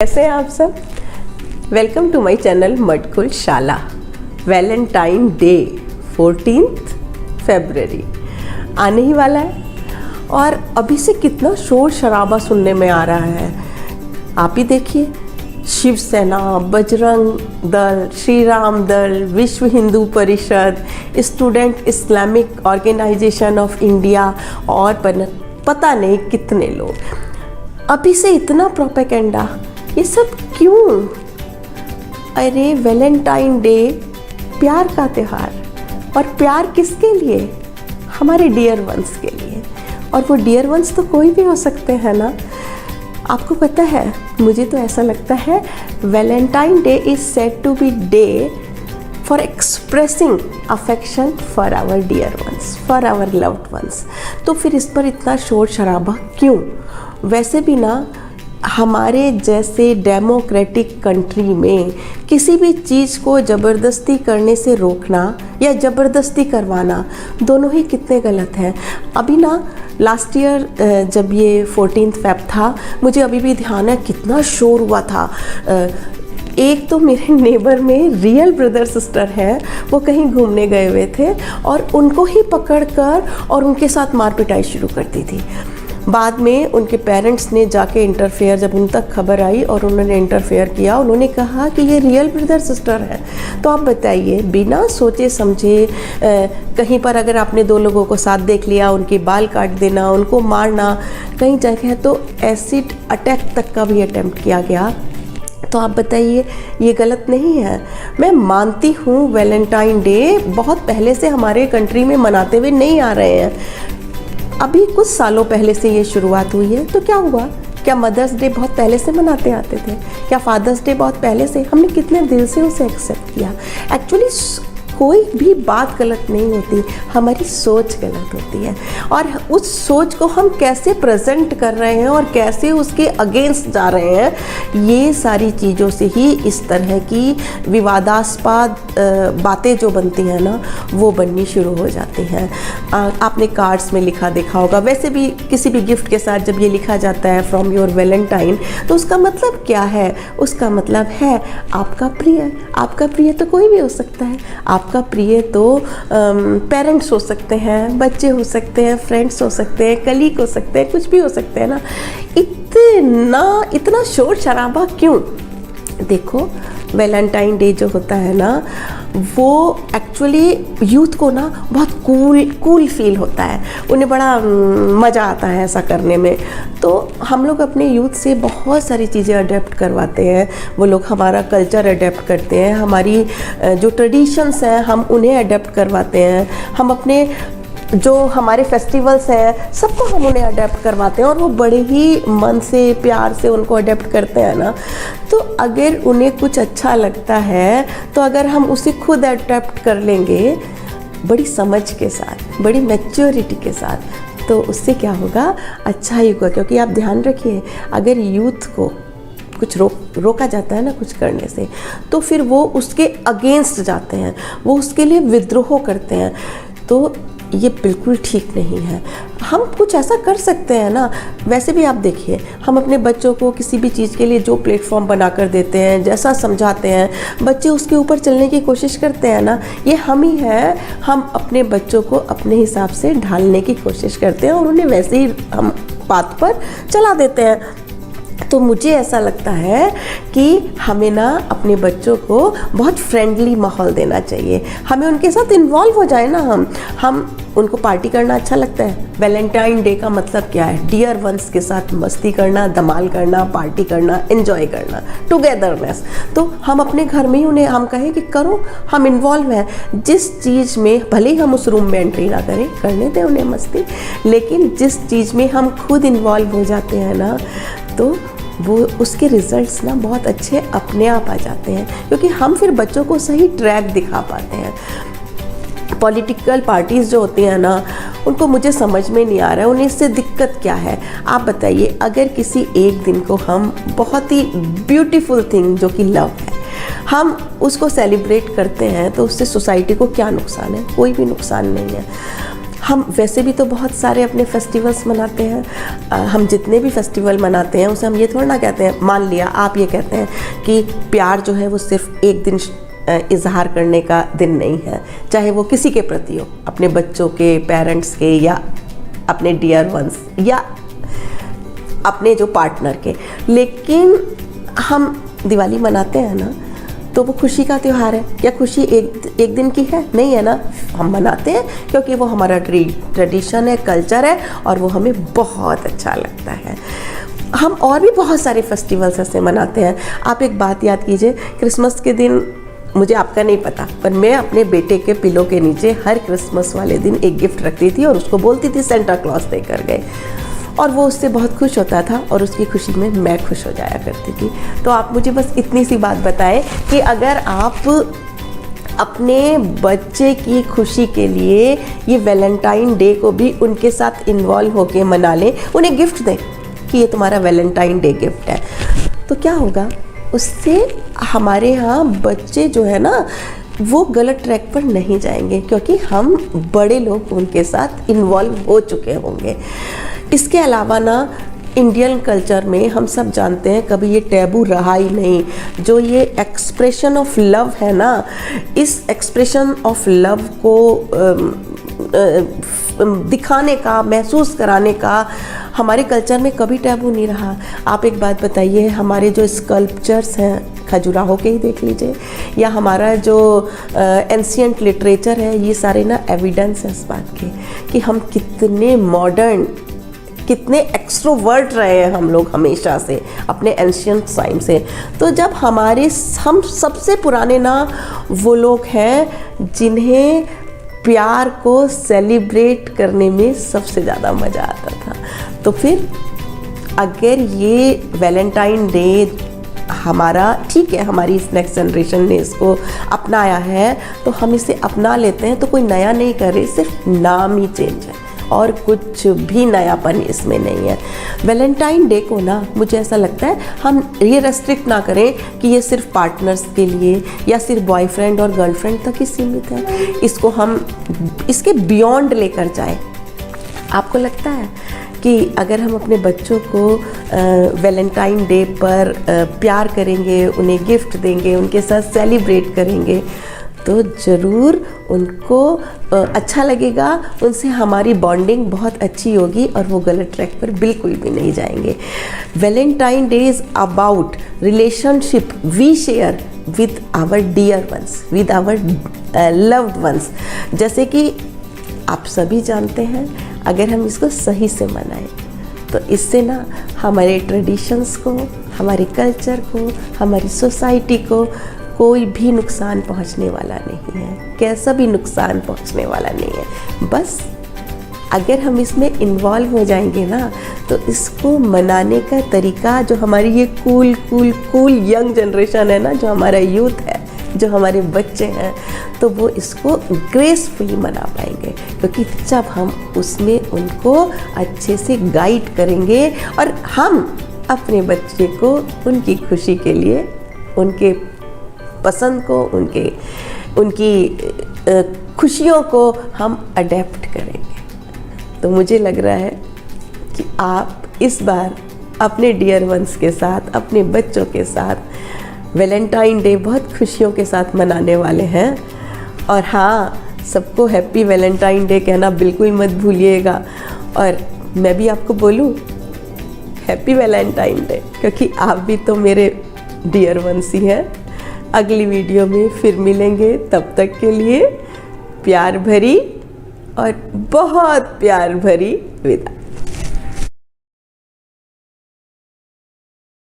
कैसे हैं आप सब। वेलकम टू माय चैनल मटकुल शाला। वैलेंटाइन डे 14 फरवरी आने ही वाला है और अभी से कितना शोर शराबा सुनने में आ रहा है। आप ही देखिए, शिवसेना, बजरंग दल, श्री राम दल, Vishwa Hindu Parishad, student Islamic organisation of India और पता नहीं कितने लोग। अभी से इतना प्रोपेगेंडा, ये सब क्यों? अरे वैलेंटाइन डे प्यार का त्यौहार, और प्यार किसके लिए? हमारे डियर वंस के लिए। और वो डियर वंस तो कोई भी हो सकते हैं ना। आपको पता है, मुझे तो ऐसा लगता है Valentine day is said to be day for expressing affection for our dear ones, for our loved ones. तो फिर इस पर इतना शोर शराबा क्यों? वैसे भी ना, हमारे जैसे डेमोक्रेटिक कंट्री में किसी भी चीज़ को ज़बरदस्ती करने से रोकना या ज़बरदस्ती करवाना, दोनों ही कितने गलत हैं। अभी ना लास्ट ईयर जब ये 14 फेब था, मुझे अभी भी ध्यान है कितना शोर हुआ था। एक तो मेरे नेबर में रियल ब्रदर सिस्टर हैं, वो कहीं घूमने गए हुए थे और उनको ही पकड़कर और उनके साथ मार पिटाई शुरू कर दी थी। बाद में उनके पेरेंट्स ने जाके इंटरफेयर, जब उन तक खबर आई और उन्होंने इंटरफेयर किया, उन्होंने कहा कि ये रियल ब्रदर सिस्टर है। तो आप बताइए, बिना सोचे समझे कहीं पर अगर आपने दो लोगों को साथ देख लिया, उनके बाल काट देना, उनको मारना, कई जगह तो एसिड अटैक तक का भी अटेम्प्ट किया गया। तो आप बताइए, ये गलत नहीं है? मैं मानती हूँ वैलेंटाइन डे बहुत पहले से हमारे कंट्री में मनाते हुए नहीं आ रहे हैं, अभी कुछ सालों पहले से ये शुरुआत हुई है। तो क्या हुआ? क्या मदर्स डे बहुत पहले से मनाते आते थे? क्या फादर्स डे बहुत पहले से? हमने कितने दिल से उसे एक्सेप्ट किया। एक्चुअली कोई भी बात गलत नहीं होती, हमारी सोच गलत होती है। और उस सोच को हम कैसे प्रेजेंट कर रहे हैं और कैसे उसके अगेंस्ट जा रहे हैं, ये सारी चीज़ों से ही इस तरह की विवादास्पद बातें जो बनती हैं ना, वो बननी शुरू हो जाती हैं। आपने कार्ड्स में लिखा देखा होगा, वैसे भी किसी भी गिफ्ट के साथ जब ये लिखा जाता है फ्रॉम योर वैलेंटाइन, तो उसका मतलब क्या है? उसका मतलब है आपका प्रिय। आपका प्रिय तो कोई भी हो सकता है। आपका प्रिय तो पेरेंट्स हो सकते हैं, बच्चे हो सकते हैं, फ्रेंड्स हो सकते हैं, कलीग हो सकते हैं, कुछ भी हो सकते हैं ना। इतना शोर शराबा क्यों? देखो, वैलेंटाइन डे जो होता है ना, वो एक्चुअली यूथ को ना बहुत कूल फील होता है, उन्हें बड़ा मज़ा आता है ऐसा करने में। तो हम लोग अपने यूथ से बहुत सारी चीज़ें अडेप्ट करवाते हैं, वो लोग हमारा कल्चर अडेप्ट करते हैं, हमारी जो ट्रेडिशंस हैं हम उन्हें अडेप्ट करवाते हैं, हम अपने जो हमारे फेस्टिवल्स हैं सबको हम उन्हें अडेप्ट करवाते हैं और वो बड़े ही मन से, प्यार से उनको अडेप्ट करते हैं ना। तो अगर उन्हें कुछ अच्छा लगता है, तो अगर हम उसे खुद अडेप्ट कर लेंगे बड़ी समझ के साथ, बड़ी मैच्योरिटी के साथ, तो उससे क्या होगा? अच्छा ही होगा। क्योंकि आप ध्यान रखिए, अगर यूथ को कुछ रोका जाता है ना कुछ करने से, तो फिर वो उसके अगेंस्ट जाते हैं, वो उसके लिए विद्रोह करते हैं। तो ये बिल्कुल ठीक नहीं है। हम कुछ ऐसा कर सकते हैं ना। वैसे भी आप देखिए, हम अपने बच्चों को किसी भी चीज़ के लिए जो प्लेटफॉर्म बना कर देते हैं, जैसा समझाते हैं, बच्चे उसके ऊपर चलने की कोशिश करते हैं ना, ये हम ही हैं। हम अपने बच्चों को अपने हिसाब से ढालने की कोशिश करते हैं और उन्हें वैसे ही हम बात पर चला देते हैं। तो मुझे ऐसा लगता है कि हमें ना अपने बच्चों को बहुत फ्रेंडली माहौल देना चाहिए, हमें उनके साथ इन्वॉल्व हो जाए ना। हम उनको पार्टी करना अच्छा लगता है। वैलेंटाइन डे का मतलब क्या है? डियर वंस के साथ मस्ती करना, धमाल करना, पार्टी करना, एंजॉय करना, टुगेदरनेस। तो हम अपने घर में ही उन्हें हम कहें कि करो, हम इन्वॉल्व हैं जिस चीज़ में, भले ही हम उस रूम में एंट्री ना करें, करने दें उन्हें मस्ती, लेकिन जिस चीज़ में हम खुद इन्वॉल्व हो जाते हैं ना, तो वो उसके रिजल्ट्स ना बहुत अच्छे अपने आप आ जाते हैं। क्योंकि हम फिर बच्चों को सही ट्रैक दिखा पाते हैं। पॉलिटिकल पार्टीज़ जो होती हैं ना, उनको मुझे समझ में नहीं आ रहा है उन्हें इससे दिक्कत क्या है। आप बताइए, अगर किसी एक दिन को हम बहुत ही ब्यूटीफुल थिंग जो कि लव है, हम उसको सेलिब्रेट करते हैं, तो उससे सोसाइटी को क्या नुकसान है? कोई भी नुकसान नहीं है। हम वैसे भी तो बहुत सारे अपने फेस्टिवल्स मनाते हैं। हम जितने भी फेस्टिवल मनाते हैं उसे हम ये थोड़ा ना कहते हैं, मान लिया आप ये कहते हैं कि प्यार जो है वो सिर्फ एक दिन इजहार करने का दिन नहीं है, चाहे वो किसी के प्रति हो, अपने बच्चों के, पेरेंट्स के, या अपने डियर वंस, या अपने जो पार्टनर के। लेकिन हम दिवाली मनाते हैं ना, तो वो खुशी का त्यौहार है। क्या खुशी एक दिन की है? नहीं है ना। हम मनाते हैं क्योंकि वो हमारा ट्रेडिशन है, कल्चर है, और वो हमें बहुत अच्छा लगता है। हम और भी बहुत सारे फेस्टिवल्स ऐसे मनाते हैं। आप एक बात याद कीजिए, क्रिसमस के दिन, मुझे आपका नहीं पता, पर मैं अपने बेटे के पिलो के नीचे हर क्रिसमस वाले दिन एक गिफ्ट रखती थी और उसको बोलती थी सेंटा क्लॉज देकर गए, और वो उससे बहुत खुश होता था और उसकी खुशी में मैं खुश हो जाया करती थी। तो आप मुझे बस इतनी सी बात बताएं कि अगर आप अपने बच्चे की खुशी के लिए ये वैलेंटाइन डे को भी उनके साथ इन्वॉल्व होके मना लें, उन्हें गिफ्ट दें कि ये तुम्हारा वैलेंटाइन डे गिफ्ट है, तो क्या होगा, उससे हमारे यहाँ बच्चे जो है ना वो गलत ट्रैक पर नहीं जाएंगे, क्योंकि हम बड़े लोग उनके साथ इन्वॉल्व हो चुके होंगे। इसके अलावा ना इंडियन कल्चर में हम सब जानते हैं, कभी ये टैबू रहा ही नहीं। जो ये एक्सप्रेशन ऑफ लव है ना, इस एक्सप्रेशन ऑफ लव को दिखाने का, महसूस कराने का हमारे कल्चर में कभी टैबू नहीं रहा। आप एक बात बताइए, हमारे जो स्कल्पचर्स हैं, खजुराहो के ही देख लीजिए, या हमारा जो एंशियंट लिटरेचर है, ये सारे ना एविडेंस है इस बात के कि हम कितने मॉडर्न, कितने एक्सट्रोवर्ट रहे हैं हम लोग हमेशा से अपने एंशियंट टाइम से। तो जब हम सबसे पुराने ना वो लोग हैं जिन्हें प्यार को सेलिब्रेट करने में सबसे ज़्यादा मज़ा आता था, तो फिर अगर ये वैलेंटाइन डे हमारा, ठीक है, हमारी इस नेक्स्ट जनरेशन ने इसको अपनाया है तो हम इसे अपना लेते हैं, तो कोई नया नहीं कर रहे, सिर्फ नाम ही चेंज है और कुछ भी नयापन इसमें नहीं है। वैलेंटाइन डे को ना, मुझे ऐसा लगता है हम ये रेस्ट्रिक्ट ना करें कि ये सिर्फ पार्टनर्स के लिए या सिर्फ बॉयफ्रेंड और गर्लफ्रेंड तक ही सीमित है। इसको हम इसके बियॉन्ड लेकर जाएं। आपको लगता है कि अगर हम अपने बच्चों को वैलेंटाइन डे पर प्यार करेंगे, उन्हें गिफ्ट देंगे, उनके साथ सेलिब्रेट करेंगे, तो ज़रूर उनको अच्छा लगेगा, उनसे हमारी बॉन्डिंग बहुत अच्छी होगी और वो गलत ट्रैक पर बिल्कुल भी नहीं जाएंगे। Valentine day is about relationship we share with our dear ones, with our loved ones. जैसे कि आप सभी जानते हैं, अगर हम इसको सही से मनाएं तो इससे ना हमारे ट्रेडिशंस को, हमारे कल्चर को, हमारी सोसाइटी को कोई भी नुकसान पहुंचने वाला नहीं है, कैसा भी नुकसान पहुंचने वाला नहीं है। बस अगर हम इसमें इन्वॉल्व हो जाएंगे ना, तो इसको मनाने का तरीका, जो हमारी ये कूल यंग जनरेशन है ना, जो हमारा यूथ है, जो हमारे बच्चे हैं, तो वो इसको ग्रेसफुली मना पाएंगे, क्योंकि जब हम उसमें उनको अच्छे से गाइड करेंगे और हम अपने बच्चे को उनकी खुशी के लिए, उनके पसंद को, उनकी खुशियों को हम अडेप्ट करेंगे, तो मुझे लग रहा है कि आप इस बार अपने डियर वंस के साथ, अपने बच्चों के साथ वैलेंटाइन डे बहुत खुशियों के साथ मनाने वाले हैं। और हाँ, सबको हैप्पी वैलेंटाइन डे कहना बिल्कुल मत भूलिएगा। और मैं भी आपको बोलूँ हैप्पी वैलेंटाइन डे, क्योंकि आप भी तो मेरे डियर वंस ही हैं। अगली वीडियो में फिर मिलेंगे, तब तक के लिए प्यार भरी और बहुत प्यार भरी विदा।